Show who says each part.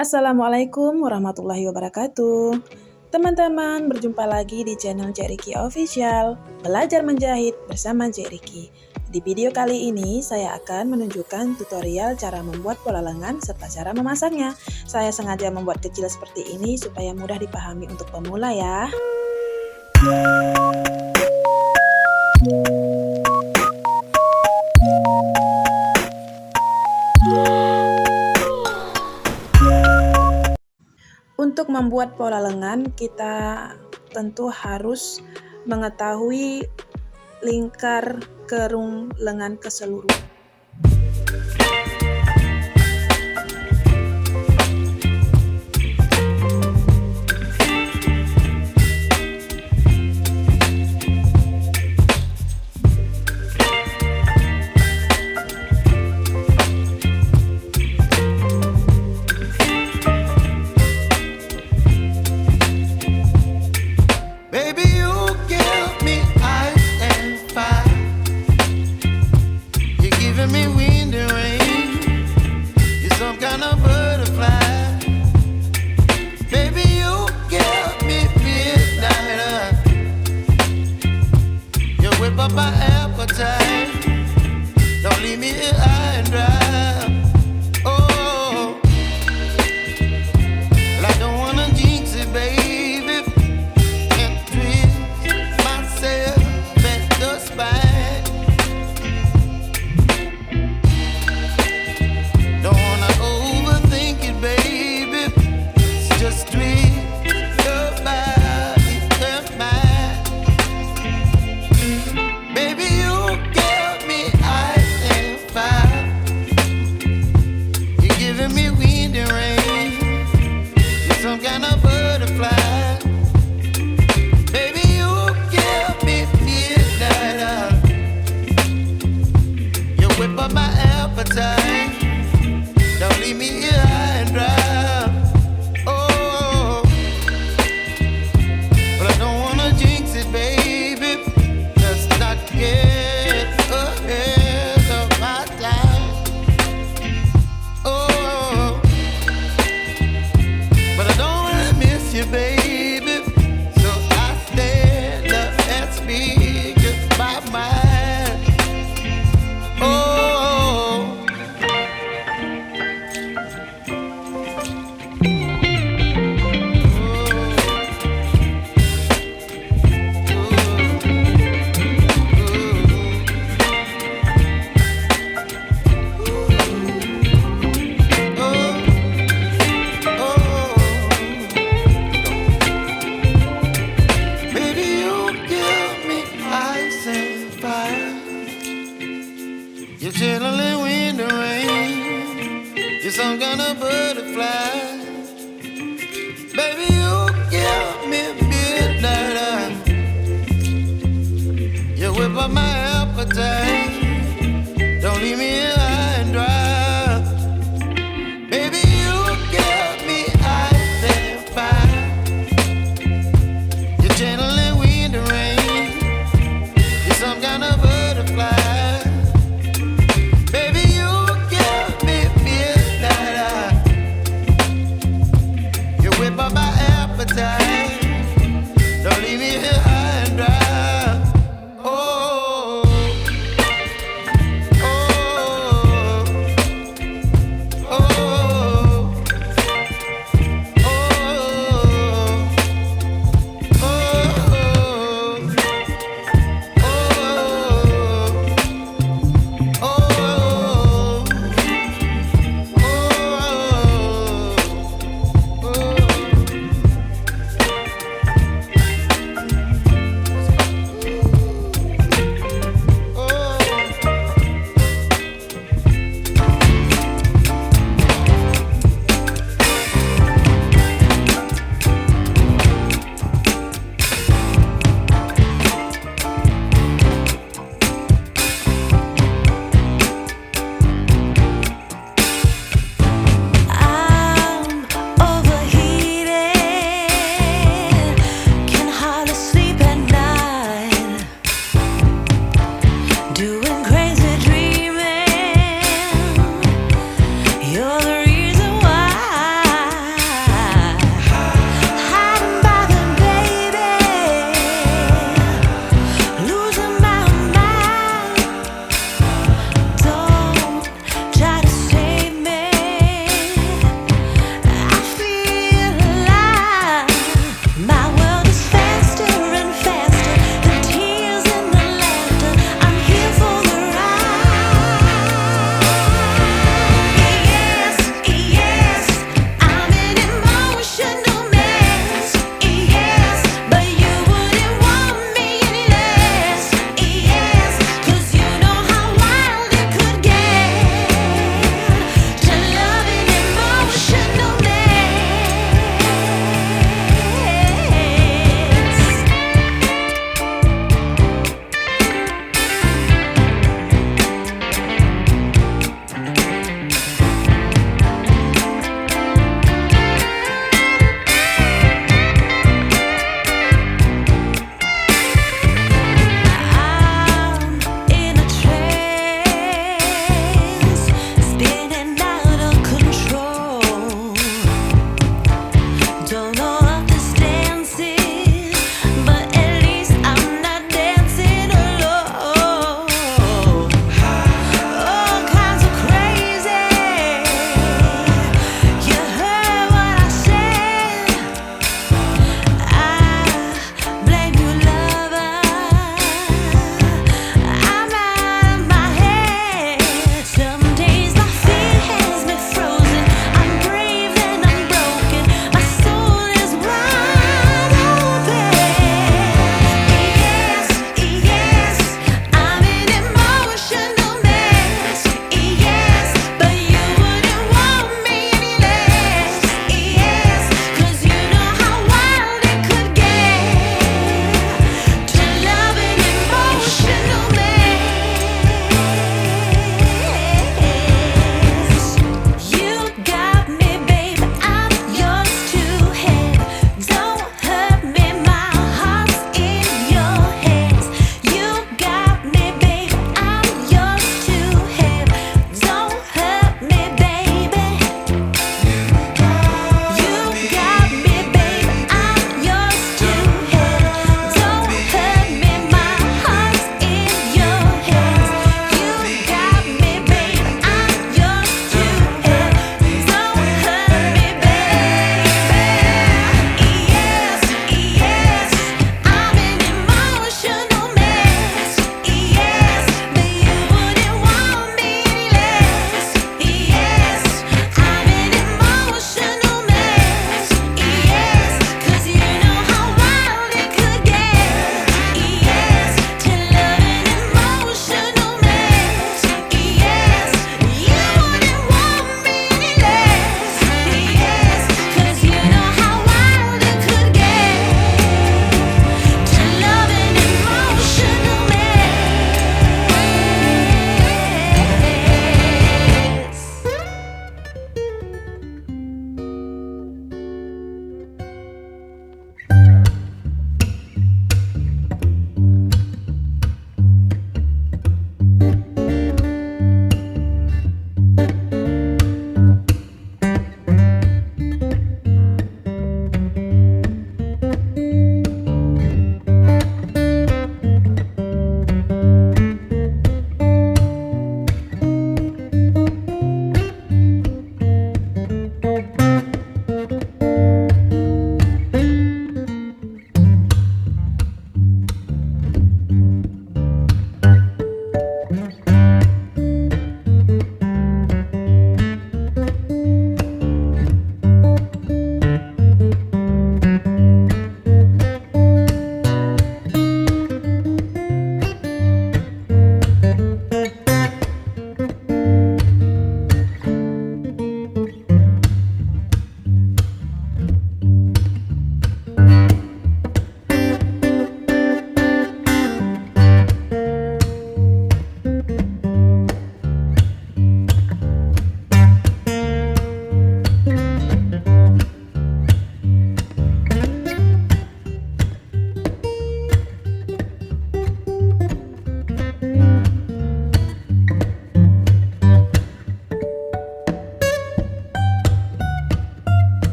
Speaker 1: Assalamualaikum warahmatullahi wabarakatuh. Teman-teman, berjumpa lagi di channel Ncek RIKI Official, Belajar Menjahit bersama Ncek RIKI. Di video kali ini, saya akan menunjukkan tutorial cara membuat pola lengan serta cara memasangnya. Saya sengaja membuat kecil seperti ini supaya mudah dipahami untuk pemula ya. Untuk membuat pola lengan, kita tentu harus mengetahui lingkar kerung lengan keseluruhan.
Speaker 2: My appetite, don't leave me here high and dry. Oh, well, I don't wanna jinx it, baby, and twist myself at the spine. Don't wanna overthink it, baby, it's just twist your body and mine. Don't leave me here high and dry. Oh, but I don't wanna jinx it, baby. Let's not get ahead of my time. Oh, but I don't wanna miss you, baby. So I stand up and speak just my mind. Oh. You're chilling in the rain. You're some kind of butterfly. Baby, you give me midnight. You whip up my appetite. Don't leave me here